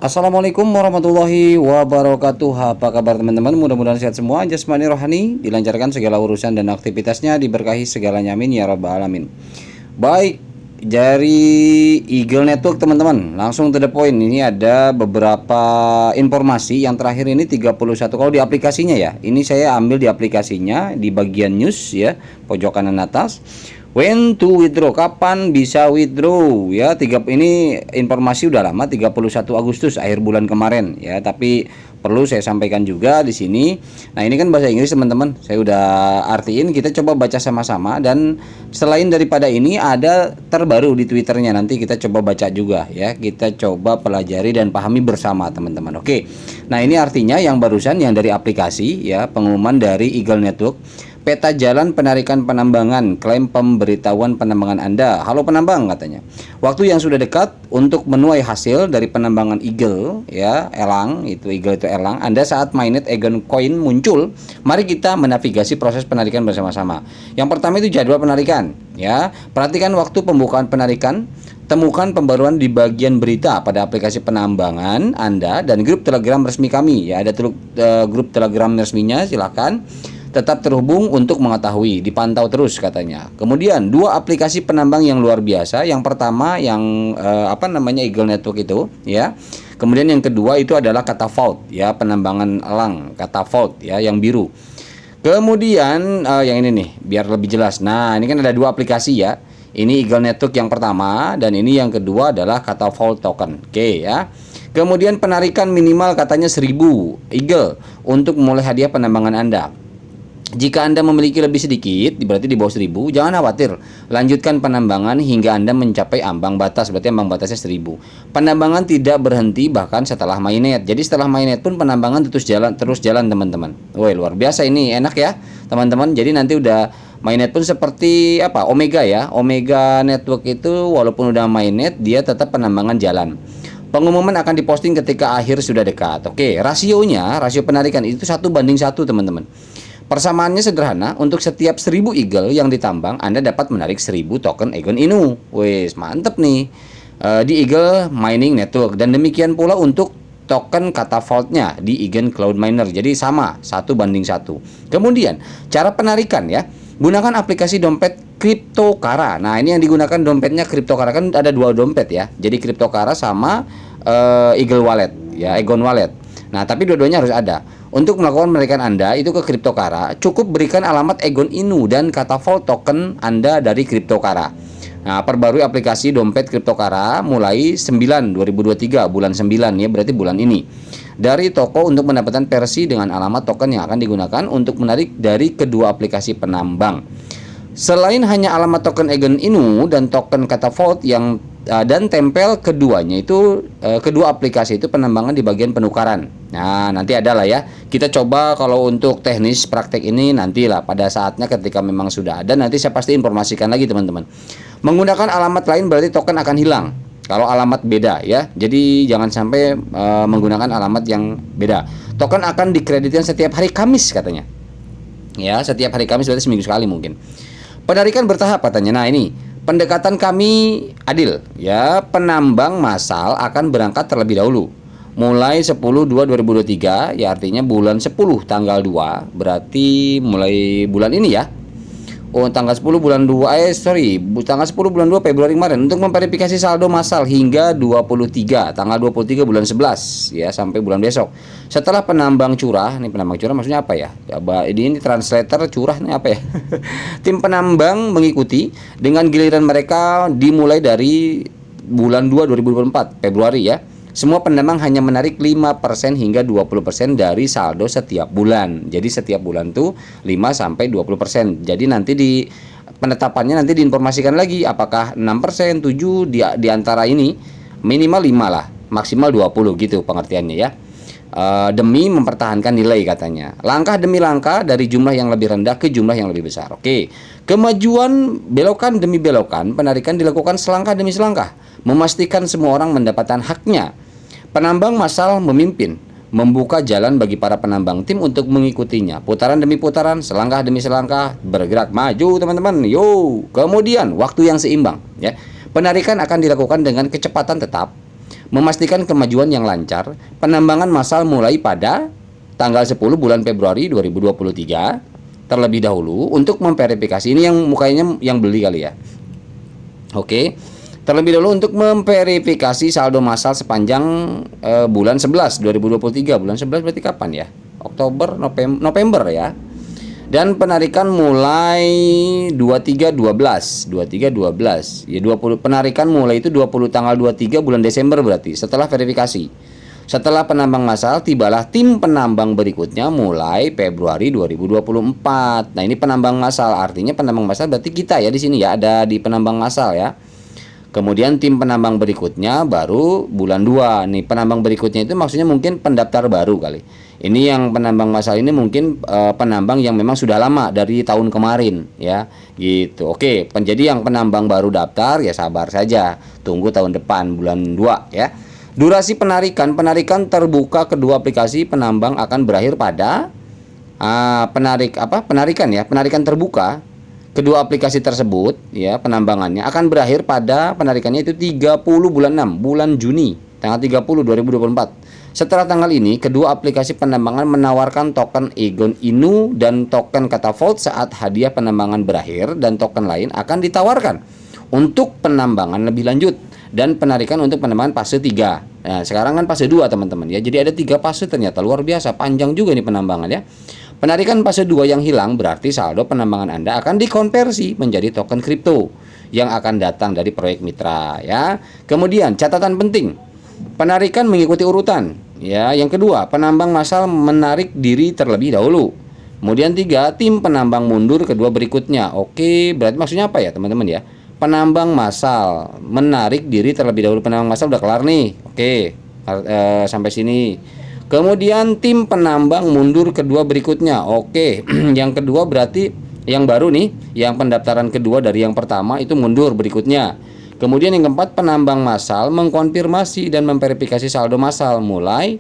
Assalamualaikum warahmatullahi wabarakatuh. Apa kabar teman-teman? Mudah-mudahan sehat semua, jasmani rohani, dilancarkan segala urusan dan aktivitasnya, diberkahi segalanya, amin ya rabbal alamin. Baik, dari Eagle Network teman-teman, langsung to the point. Ini ada beberapa informasi. Yang terakhir ini 31. Kalau di aplikasinya ya, ini saya ambil di aplikasinya di bagian news ya, pojok kanan atas. When to withdraw, kapan bisa withdraw ya. Ini informasi udah lama, 31 Agustus akhir bulan kemarin ya, tapi perlu saya sampaikan juga di sini. Nah, ini kan bahasa Inggris teman-teman. Saya udah artiin, kita coba baca sama-sama, dan selain daripada ini ada terbaru di Twitternya, nanti kita coba baca juga ya. Kita coba pelajari dan pahami bersama teman-teman. Oke. Nah, ini artinya yang barusan yang dari aplikasi ya, pengumuman dari Eagle Network. Peta jalan penarikan penambangan, klaim pemberitahuan penambangan Anda. Halo penambang, katanya. Waktu yang sudah dekat untuk menuai hasil dari penambangan Eagle ya, elang, itu Eagle itu elang. Anda saat mainnet Eagle Coin muncul, mari kita menavigasi proses penarikan bersama-sama. Yang pertama itu jadwal penarikan ya. Perhatikan waktu pembukaan penarikan. Temukan pembaruan di bagian berita pada aplikasi penambangan Anda dan grup Telegram resmi kami ya. Ada grup Telegram resminya, silakan tetap terhubung untuk mengetahui, dipantau terus katanya. Kemudian dua aplikasi penambang yang luar biasa. Yang pertama yang Eagle Network itu ya. Kemudian yang kedua itu adalah Catapult ya, penambangan elang Catapult ya, yang biru. Kemudian yang ini nih biar lebih jelas. Nah, ini kan ada dua aplikasi ya. Ini Eagle Network yang pertama dan ini yang kedua adalah Catapult token. Oke ya. Kemudian penarikan minimal katanya 1000 Eagle untuk memulai hadiah penambangan Anda. Jika Anda memiliki lebih sedikit, berarti di bawah 1000, jangan khawatir. Lanjutkan penambangan hingga Anda mencapai ambang batas, berarti ambang batasnya 1000. Penambangan tidak berhenti bahkan setelah mainnet. Jadi setelah mainnet pun penambangan terus jalan teman-teman. Woi, luar biasa ini, enak ya teman-teman. Jadi nanti udah mainnet pun seperti apa? Omega ya. Omega Network itu walaupun udah mainnet, dia tetap penambangan jalan. Pengumuman akan diposting ketika akhir sudah dekat. Oke, rasio penarikan itu 1:1 teman-teman. Persamaannya sederhana, untuk setiap 1000 Eagle yang ditambang, Anda dapat menarik 1000 token Eagle Inu. Wes, mantep nih. Di Eagle Mining Network, dan demikian pula untuk token Catapultnya di Eagle Cloud Miner. Jadi sama, 1:1. Kemudian, cara penarikan ya. Gunakan aplikasi dompet CryptoCara. Nah, ini yang digunakan dompetnya CryptoCara, kan ada dua dompet ya. Jadi CryptoCara sama Eagle Wallet ya, Egon Wallet. Nah, tapi dua-duanya harus ada. Untuk melakukan penarikan Anda itu ke CryptoCara, cukup berikan alamat Egon Inu dan Catapult token Anda dari CryptoCara. Nah, perbarui aplikasi dompet CryptoCara mulai 9/2023, bulan 9 ya, berarti bulan ini. Dari toko untuk mendapatkan versi dengan alamat token yang akan digunakan untuk menarik dari kedua aplikasi penambang. Selain hanya alamat token Egon Inu dan token Catapult yang dan tempel keduanya itu kedua aplikasi itu penambangan di bagian penukaran. Nah, nanti ada lah ya. Kita coba kalau untuk teknis praktek ini nantilah pada saatnya ketika memang sudah ada, nanti saya pasti informasikan lagi teman-teman. Menggunakan alamat lain berarti token akan hilang. Kalau alamat beda ya. Jadi jangan sampai menggunakan alamat yang beda. Token akan dikreditkan setiap hari Kamis katanya. Ya, setiap hari Kamis berarti seminggu sekali mungkin. Penarikan bertahap katanya. Nah, ini pendekatan kami adil ya. Penambang massal akan berangkat terlebih dahulu mulai 10/2/2023 ya, artinya bulan 10 tanggal 2, berarti mulai bulan ini ya. Oh, tanggal 10 bulan 2 tanggal 10 bulan 2 Februari kemarin, untuk memverifikasi saldo massal hingga 23 tanggal 23 bulan 11 ya, sampai bulan besok. Setelah penambang curah, nih penambang curah maksudnya apa ya? Coba ini translator curah ini apa ya? Tim penambang mengikuti dengan giliran mereka dimulai dari bulan 2 2024 Februari ya. Semua penambang hanya menarik 5% hingga 20% dari saldo setiap bulan. Jadi setiap bulan tuh 5-20%. Jadi nanti di penetapannya nanti diinformasikan lagi apakah 6%, 7 di antara ini, minimal 5 lah, maksimal 20 gitu pengertiannya ya. Demi mempertahankan nilai katanya. Langkah demi langkah dari jumlah yang lebih rendah ke jumlah yang lebih besar. Oke. Kemajuan belokan demi belokan, penarikan dilakukan selangkah demi selangkah, memastikan semua orang mendapatkan haknya. Penambang massal memimpin, membuka jalan bagi para penambang tim untuk mengikutinya. Putaran demi putaran, selangkah demi selangkah, bergerak maju teman-teman. Yo. Kemudian waktu yang seimbang ya. Penarikan akan dilakukan dengan kecepatan tetap. Memastikan kemajuan yang lancar, penambangan massal mulai pada tanggal 10 bulan Februari 2023 terlebih dahulu untuk memverifikasi. Ini yang mukanya yang beli kali ya. Oke. Terlebih dahulu untuk memverifikasi saldo massal sepanjang bulan 11 2023. Bulan 11 berarti kapan ya? Oktober, November ya. Dan penarikan mulai 23/12. Ya 20 penarikan mulai itu 20 tanggal 23 bulan Desember berarti setelah verifikasi. Setelah penambang massal, tibalah tim penambang berikutnya mulai Februari 2024. Nah, ini penambang massal, artinya penambang massal berarti kita ya di sini ya, ada di penambang massal ya. Kemudian tim penambang berikutnya baru bulan 2. Nih, penambang berikutnya itu maksudnya mungkin pendaftar baru kali. Ini yang penambang massal ini mungkin penambang yang memang sudah lama dari tahun kemarin ya. Gitu. Oke, jadi yang penambang baru daftar ya sabar saja. Tunggu tahun depan bulan 2 ya. Durasi penarikan terbuka kedua aplikasi penambang akan berakhir pada penarikan terbuka kedua aplikasi tersebut ya, penambangannya akan berakhir pada penarikannya itu 30 bulan 6 bulan Juni tanggal 30 2024. Setelah tanggal ini, kedua aplikasi penambangan menawarkan token Egon Inu dan token Catapult saat hadiah penambangan berakhir, dan token lain akan ditawarkan untuk penambangan lebih lanjut dan penarikan untuk penambangan fase 3. Nah, sekarang kan fase 2 teman-teman ya. Jadi ada 3 fase, ternyata luar biasa, panjang juga nih penambangan ya. Penarikan fase 2 yang hilang berarti saldo penambangan Anda akan dikonversi menjadi token kripto yang akan datang dari proyek mitra ya. Kemudian catatan penting, penarikan mengikuti urutan ya. Yang kedua, penambang massal menarik diri terlebih dahulu. Kemudian 3, tim penambang mundur kedua berikutnya. Oke, berarti maksudnya apa ya teman-teman ya? Penambang massal menarik diri terlebih dahulu. Penambang massal udah kelar nih. Oke, sampai sini. Kemudian tim penambang mundur kedua berikutnya. Oke, yang kedua berarti yang baru nih, yang pendaftaran kedua dari yang pertama itu mundur berikutnya. Kemudian yang keempat, penambang massal mengkonfirmasi dan memverifikasi saldo massal mulai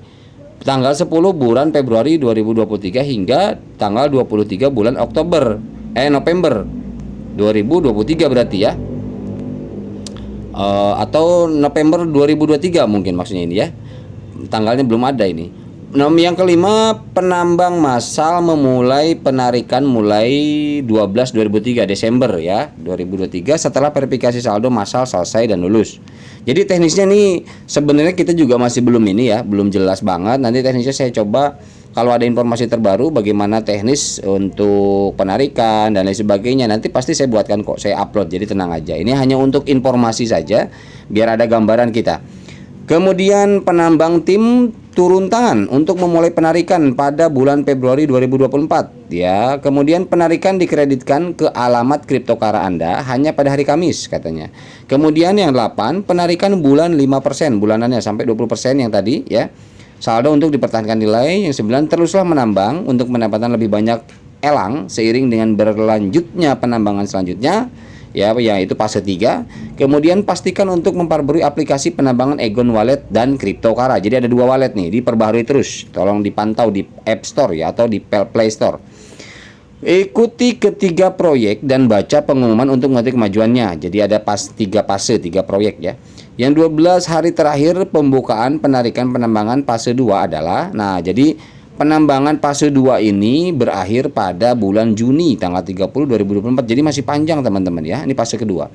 tanggal 10 bulan Februari 2023 hingga tanggal 23 bulan November 2023 berarti ya. Atau November 2023 mungkin maksudnya ini ya. Tanggalnya belum ada ini. Yang kelima, penambang massal memulai penarikan mulai 12/2003 Desember ya 2023 setelah verifikasi saldo massal selesai dan lulus. Jadi teknisnya nih sebenarnya kita juga masih belum ini ya, belum jelas banget. Nanti teknisnya saya coba kalau ada informasi terbaru bagaimana teknis untuk penarikan dan lain sebagainya, nanti pasti saya buatkan kok, saya upload. Jadi tenang aja. Ini hanya untuk informasi saja biar ada gambaran kita. Kemudian penambang tim turun tangan untuk memulai penarikan pada bulan Februari 2024 ya. Kemudian penarikan dikreditkan ke alamat kriptokara Anda hanya pada hari Kamis katanya. Kemudian yang 8, penarikan bulan 5% bulanannya sampai 20% yang tadi ya. Saldo untuk dipertahankan nilai. Yang 9, teruslah menambang untuk mendapatkan lebih banyak elang seiring dengan berlanjutnya penambangan selanjutnya. Ya, itu fase 3. Kemudian pastikan untuk memperbarui aplikasi penambangan Egon Wallet dan CryptoKara. Jadi ada 2 wallet nih, diperbarui terus. Tolong dipantau di App Store ya atau di Play Store. Ikuti ketiga proyek dan baca pengumuman untuk mengetahui kemajuannya. Jadi ada 3 fase, 3 proyek ya. Yang 12 hari terakhir pembukaan penarikan penambangan fase 2 adalah, nah jadi penambangan fase 2 ini berakhir pada bulan Juni tanggal 30 2024. Jadi masih panjang teman-teman ya. Ini fase kedua.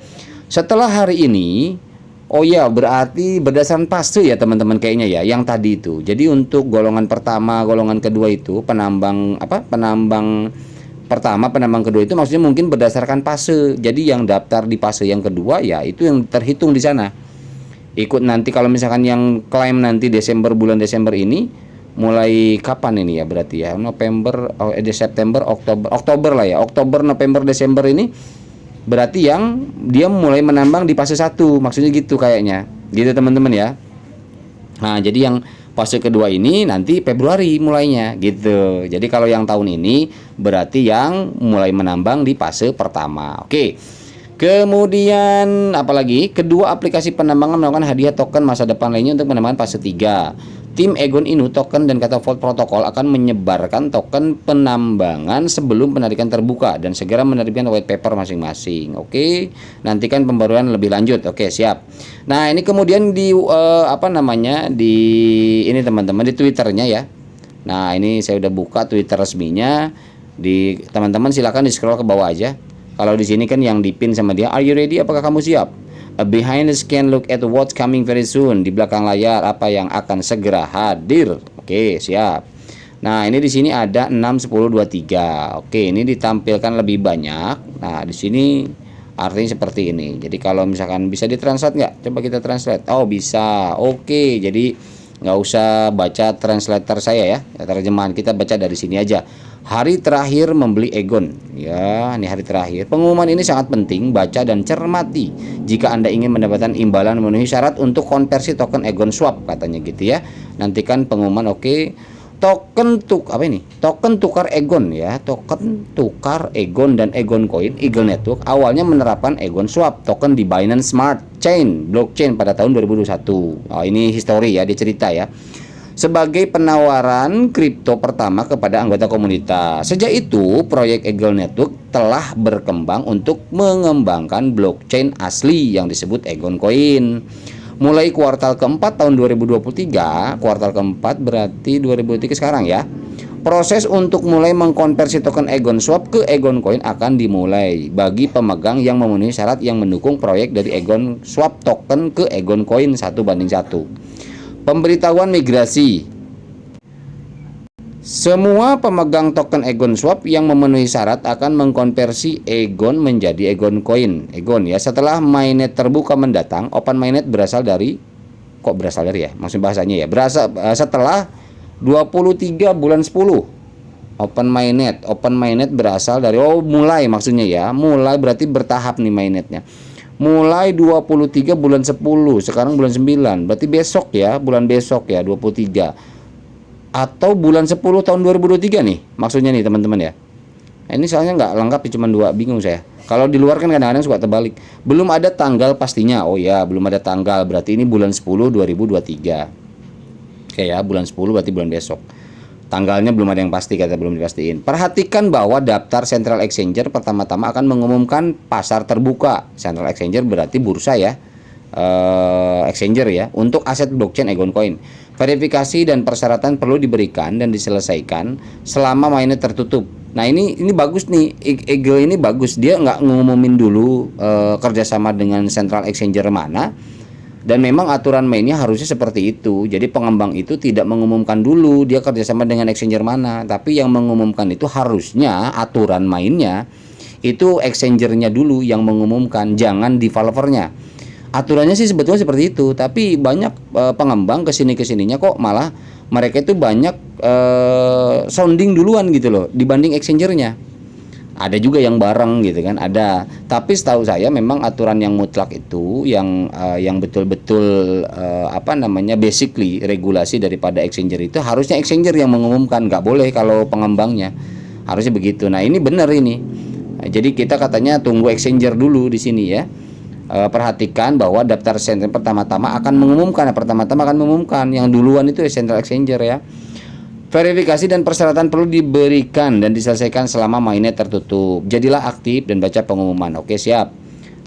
Setelah hari ini, oh ya berarti berdasarkan fase ya teman-teman kayaknya ya yang tadi itu. Jadi untuk golongan pertama, golongan kedua itu penambang pertama, penambang kedua itu maksudnya mungkin berdasarkan fase. Jadi yang daftar di fase yang kedua ya itu yang terhitung di sana. Ikut nanti kalau misalkan yang klaim nanti bulan Desember ini mulai kapan ini ya berarti ya September Oktober lah ya, Oktober November Desember ini berarti yang dia mulai menambang di fase 1 maksudnya gitu kayaknya gitu teman-teman ya. Nah jadi yang fase kedua ini nanti Februari mulainya gitu. Jadi kalau yang tahun ini berarti yang mulai menambang di fase pertama. Oke. Kemudian apalagi kedua aplikasi penambangan melakukan hadiah token masa depan lainnya untuk penambangan fase 3. Tim Egon Inu Token dan Kata Vault Protocol akan menyebarkan token penambangan sebelum penarikan terbuka dan segera menerbitkan white paper masing-masing. Oke, nantikan pembaruan lebih lanjut. Oke, siap. Nah, ini kemudian di di ini teman-teman di Twitternya ya. Nah, ini saya udah buka Twitter resminya. Di teman-teman silakan di scroll ke bawah aja. Kalau di sini kan yang dipin sama dia, are you ready? Apakah kamu siap? A behind the scan look at what's coming very soon. Di belakang layar apa yang akan segera hadir. Oke, siap. Nah, ini di sini ada 6 10 23. Oke, ini ditampilkan lebih banyak. Nah, di sini artinya seperti ini. Jadi kalau misalkan bisa ditranslate nggak? Coba kita translate. Oh, bisa. Oke, jadi nggak usah baca translator saya ya, terjemahan kita baca dari sini aja. Hari terakhir membeli Egon ya, ini hari terakhir. Pengumuman ini sangat penting, baca dan cermati jika Anda ingin mendapatkan imbalan memenuhi syarat untuk konversi token Egon Swap, katanya gitu ya. Nantikan pengumuman. Oke. Token tukar Egon ya, token tukar Egon dan Egon Coin Eagle Network awalnya menerapkan Egon Swap token di Binance Smart Chain blockchain pada tahun 2021. Ini history ya, dia cerita ya. Sebagai penawaran kripto pertama kepada anggota komunitas. Sejak itu, proyek Eagle Network telah berkembang untuk mengembangkan blockchain asli yang disebut Egon Coin. Mulai kuartal keempat tahun 2023, kuartal keempat berarti 2023 sekarang ya. Proses untuk mulai mengkonversi token Egon Swap ke Egon Coin akan dimulai bagi pemegang yang memenuhi syarat yang mendukung proyek dari Egon Swap token ke Egon Coin 1:1. Pemberitahuan migrasi. Semua pemegang token Egon Swap yang memenuhi syarat akan mengkonversi Egon menjadi Egon Coin. Egon ya, setelah mainnet terbuka mendatang. Open mainnet berasal dari ya? Maksud bahasanya ya. Setelah 23 bulan 10. Open mainnet berasal dari mulai maksudnya ya. Mulai berarti bertahap nih mainnetnya. Mulai 23 bulan 10, sekarang bulan 9. Berarti besok ya, bulan besok ya 23. Atau bulan 10 tahun 2023 nih maksudnya nih teman-teman ya. Ini soalnya nggak lengkap, cuma 2, bingung saya. Kalau di luar kan kadang-kadang suka terbalik. Belum ada tanggal pastinya. Oh ya, belum ada tanggal, berarti ini bulan 10 2023. Oke ya, bulan 10 berarti bulan besok. Tanggalnya belum ada yang pasti, kata belum dipastiin. Perhatikan bahwa daftar Central Exchanger pertama-tama akan mengumumkan pasar terbuka. Central Exchanger berarti bursa ya. Exchanger ya, untuk aset blockchain Egon Coin. Verifikasi dan persyaratan perlu diberikan dan diselesaikan selama mainnet tertutup. Nah ini bagus nih, Eagle ini bagus, dia nggak ngumumin dulu kerjasama dengan Central Exchanger mana. Dan memang aturan mainnya harusnya seperti itu. Jadi pengembang itu tidak mengumumkan dulu dia kerjasama dengan exchanger mana, tapi yang mengumumkan itu harusnya aturan mainnya itu exchangernya dulu yang mengumumkan, jangan developernya. Aturannya sih sebetulnya seperti itu, tapi banyak pengembang kesininya kok malah mereka itu banyak sounding duluan gitu loh dibanding exchangernya. Ada juga yang bareng gitu kan, ada. Tapi setahu saya memang aturan yang mutlak itu yang betul-betul basically regulasi daripada exchanger itu harusnya exchanger yang mengumumkan, nggak boleh kalau pengembangnya. Harusnya begitu. Nah, ini benar ini. Nah, jadi kita katanya tunggu exchanger dulu di sini ya. Perhatikan bahwa daftar Central pertama-tama akan mengumumkan yang duluan itu Central Exchanger ya. Verifikasi dan persyaratan perlu diberikan dan diselesaikan selama mainnet tertutup. Jadilah aktif dan baca pengumuman. Oke, siap.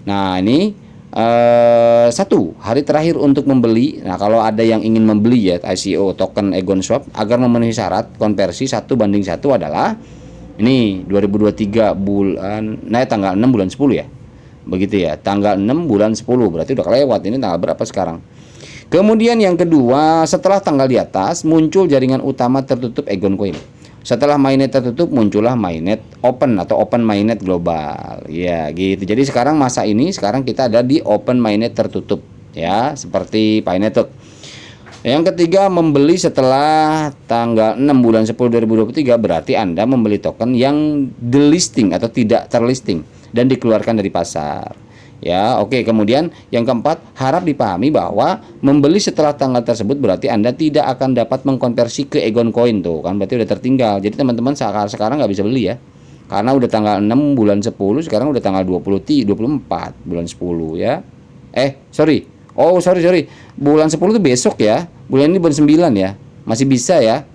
Nah, ini 1 hari terakhir untuk membeli. Nah, kalau ada yang ingin membeli ya ICO token Egon Swap agar memenuhi syarat konversi 1:1 adalah ini 2023 bulan tanggal 6 bulan 10 ya. Begitu ya, tanggal 6 bulan 10 berarti udah kelewat. Ini tanggal berapa sekarang? Kemudian yang kedua, setelah tanggal di atas muncul jaringan utama tertutup Egon Coin. Setelah mainnet tertutup muncullah mainnet open atau open mainnet global. Ya, gitu. Jadi sekarang sekarang kita ada di open mainnet tertutup ya, seperti Pi Network. Yang ketiga, membeli setelah tanggal 6 bulan 10 2023 berarti Anda membeli token yang delisting atau tidak terlisting dan dikeluarkan dari pasar. Ya, oke. Kemudian yang keempat, harap dipahami bahwa membeli setelah tanggal tersebut berarti Anda tidak akan dapat mengkonversi ke Egon Coin tuh kan, berarti udah tertinggal. Jadi teman-teman sekarang nggak bisa beli ya. Karena udah tanggal 6 bulan 10, sekarang udah tanggal 24 bulan 10 ya. Oh, sorry. Bulan 10 tuh besok ya. Bulan ini bulan 9 ya. Masih bisa ya.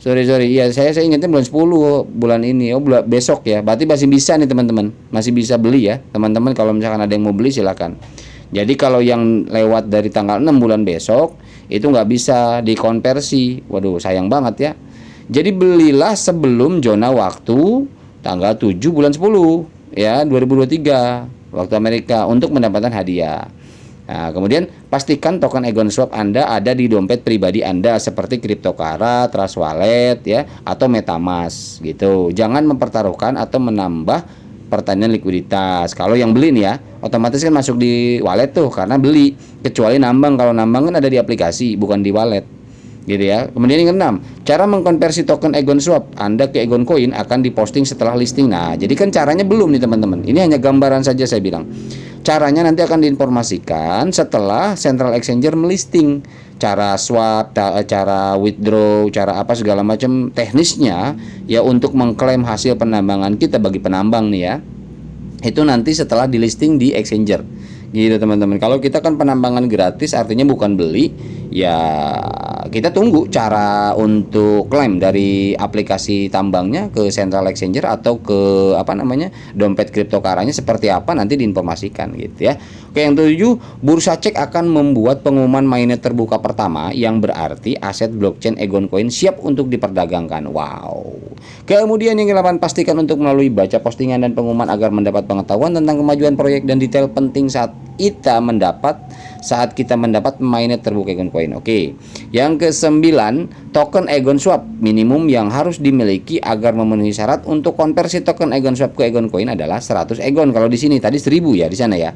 Sorry. Iya, saya ingatnya bulan 10 bulan ini. Oh, besok ya. Berarti masih bisa nih teman-teman. Masih bisa beli ya. Teman-teman kalau misalkan ada yang mau beli silakan. Jadi kalau yang lewat dari tanggal 6 bulan besok itu nggak bisa dikonversi. Waduh, sayang banget ya. Jadi belilah sebelum zona waktu tanggal 7 bulan 10 ya 2023 waktu Amerika untuk mendapatkan hadiah. Nah, kemudian pastikan token Egon Swap Anda ada di dompet pribadi Anda seperti Cryptocurrency, Trust Wallet ya atau MetaMask gitu. Jangan mempertaruhkan atau menambah pertanian likuiditas. Kalau yang beli nih ya, otomatis kan masuk di wallet tuh karena beli. Kecuali nambang, kalau nambang kan ada di aplikasi bukan di wallet. Gitu ya. Kemudian yang keenam, cara mengkonversi token Egon Swap Anda ke Egon Coin akan diposting setelah listing. Nah, jadi kan caranya belum nih teman-teman. Ini hanya gambaran saja saya bilang. Caranya nanti akan diinformasikan setelah Central Exchanger melisting. Cara swap, cara withdraw, cara apa segala macam teknisnya ya untuk mengklaim hasil penambangan kita bagi penambang nih ya. Itu nanti setelah di listing di Exchanger. Gitu teman-teman. Kalau kita kan penambangan gratis artinya bukan beli, ya kita tunggu cara untuk klaim dari aplikasi tambangnya ke Central Exchanger atau ke dompet cryptocurrency seperti apa nanti diinformasikan gitu ya. Oke, yang ketujuh, Bursa Cek akan membuat pengumuman mainnet terbuka pertama yang berarti aset blockchain Egon Coin siap untuk diperdagangkan. Wow. Kemudian yang ke-8, pastikan untuk melalui baca postingan dan pengumuman agar mendapat pengetahuan tentang kemajuan proyek dan detail penting saat kita mendapat mainnet terbuka Egon Coin. Oke. Yang ke-9, token Egon Swap minimum yang harus dimiliki agar memenuhi syarat untuk konversi token Egon Swap ke Egon Coin adalah 100 Egon. Kalau di sini tadi 1000 ya di sana ya.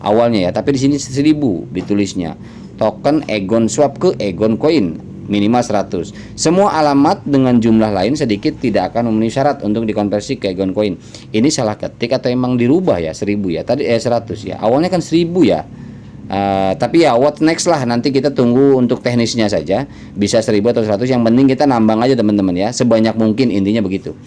Awalnya ya, tapi di sini 1000 ditulisnya. Token Egon Swap ke Egon Coin minimal 100. Semua alamat dengan jumlah lain sedikit tidak akan memenuhi syarat untuk dikonversi ke Egon Coin. Ini salah ketik atau emang dirubah ya 1000 ya. Tadi 100 ya. Awalnya kan 1000 ya. Tapi ya what next lah, nanti kita tunggu untuk teknisnya saja. Bisa 1000 atau 100, yang penting kita nambang aja teman-teman ya. Sebanyak mungkin, intinya begitu.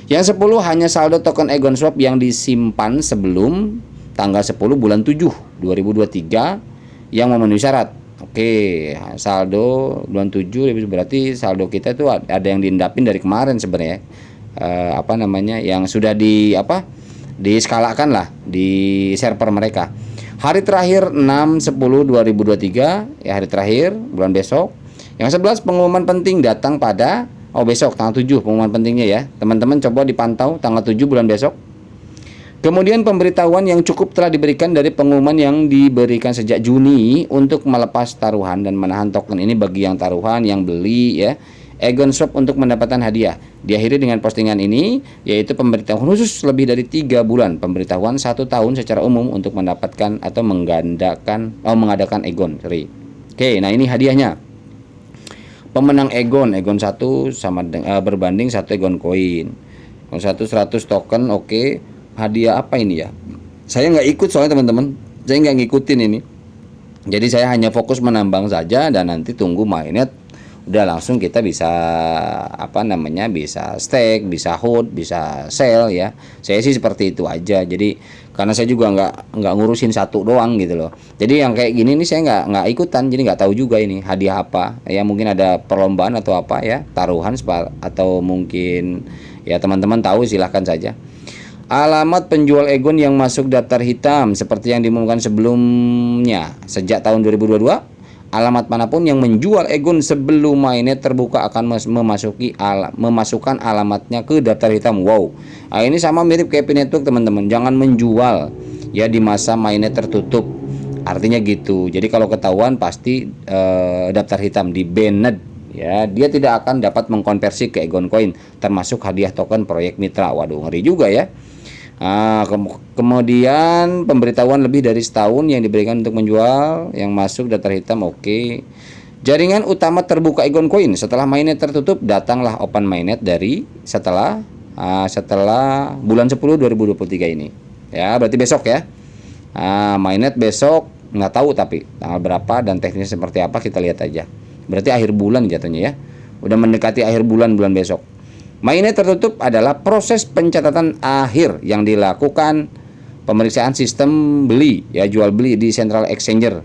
Yang 10, hanya saldo token Egon Swap yang disimpan sebelum tanggal 10 bulan 7 2023 yang memenuhi syarat. Oke, saldo bulan 7 berarti saldo kita itu ada yang diendapin dari kemarin sebenarnya. Yang sudah diskalakan lah di server mereka. Hari terakhir 6/10/2023 ya, hari terakhir bulan besok. Yang 11, pengumuman penting datang pada besok tanggal 7 pengumuman pentingnya ya. Teman-teman coba dipantau tanggal 7 bulan besok. Kemudian pemberitahuan yang cukup telah diberikan dari pengumuman yang diberikan sejak Juni untuk melepas taruhan dan menahan token ini bagi yang taruhan, yang beli ya. Egon Swap untuk mendapatkan hadiah. Diakhiri dengan postingan ini, yaitu pemberitahuan khusus lebih dari 3 bulan, pemberitahuan 1 tahun secara umum untuk mendapatkan atau mengadakan Egon. Oke, nah ini hadiahnya. Pemenang Egon 1 sama berbanding 1 Egon Coin. Egon 100 token, oke. Hadiah apa ini ya? Saya nggak ikut soalnya teman-teman. Saya nggak ngikutin ini. Jadi saya hanya fokus menambang saja dan nanti tunggu mainnet. Udah langsung kita bisa bisa stake, bisa hold, bisa sell ya. Saya sih seperti itu aja. Jadi karena saya juga nggak ngurusin satu doang gitu loh. Jadi yang kayak gini nih saya nggak ikutan. Jadi nggak tahu juga ini hadiah apa. Ya mungkin ada perlombaan atau apa ya, taruhan atau mungkin ya teman-teman tahu silahkan saja. Alamat penjual Egon yang masuk daftar hitam seperti yang diumumkan sebelumnya sejak tahun 2022. Alamat manapun yang menjual Egon sebelum mainnet terbuka akan memasukkan alamatnya ke daftar hitam. Wow. Nah, ini sama mirip kayak P-Network teman-teman. Jangan menjual ya di masa mainnet tertutup. Artinya gitu. Jadi kalau ketahuan pasti daftar hitam, di banned ya. Dia tidak akan dapat mengkonversi ke Egon Coin termasuk hadiah token proyek mitra. Waduh, ngeri juga ya. Kemudian pemberitahuan lebih dari setahun yang diberikan untuk menjual yang masuk daftar hitam. Oke. Jaringan utama terbuka Egon Coin setelah mainnet tertutup, datanglah open mainnet dari setelah bulan 10 2023 ini. Ya, berarti besok ya. Mainnet besok, nggak tahu tapi tanggal berapa dan teknisnya seperti apa kita lihat aja. Berarti akhir bulan jatuhnya ya. Udah mendekati akhir bulan besok. Mainnet tertutup adalah proses pencatatan akhir yang dilakukan pemeriksaan sistem beli ya, jual beli di Central Exchanger.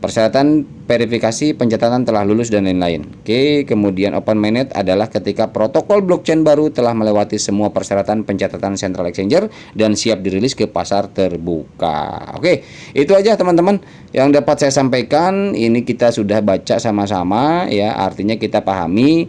Persyaratan verifikasi pencatatan telah lulus dan lain-lain. Oke, kemudian open mainnet adalah ketika protokol blockchain baru telah melewati semua persyaratan pencatatan central exchanger dan siap dirilis ke pasar terbuka. Oke, itu aja teman-teman yang dapat saya sampaikan. Ini kita sudah baca sama-sama ya, artinya kita pahami.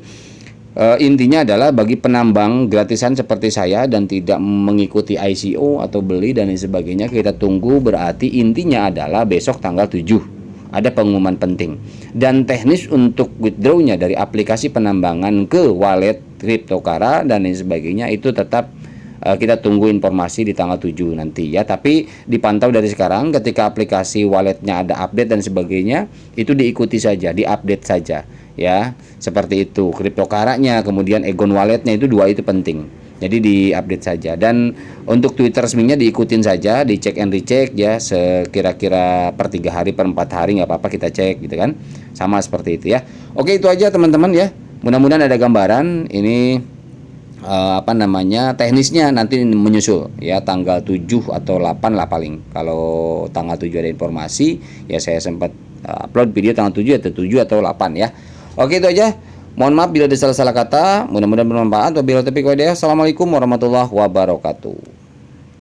Intinya adalah bagi penambang gratisan seperti saya dan tidak mengikuti ICO atau beli dan lain sebagainya, kita tunggu. Berarti intinya adalah besok tanggal 7 ada pengumuman penting, dan teknis untuk withdrawnya dari aplikasi penambangan ke wallet Cryptokara dan lain sebagainya itu tetap kita tunggu informasi di tanggal 7 nanti ya. Tapi dipantau dari sekarang, ketika aplikasi walletnya ada update dan sebagainya, itu diikuti saja, diupdate saja ya, seperti itu. Cryptokaranya, kemudian Egon walletnya, itu dua itu penting. Jadi diupdate saja, dan untuk Twitter resminya diikutin saja, dicek and recheck ya, sekira-kira per 3 hari per 4 hari nggak apa-apa kita cek gitu kan, sama seperti itu ya. Oke, itu aja teman-teman ya, mudah-mudahan ada gambaran ini teknisnya nanti menyusul ya, tanggal 7 atau 8 lah paling. Kalau tanggal 7 ada informasi ya, saya sempat upload video tanggal 7 atau 8 ya. Oke, itu aja. Mohon maaf bila ada salah-salah kata, mudah-mudahan bermanfaat. Wabillahi taufiq wal hidayah. Assalamualaikum warahmatullahi wabarakatuh.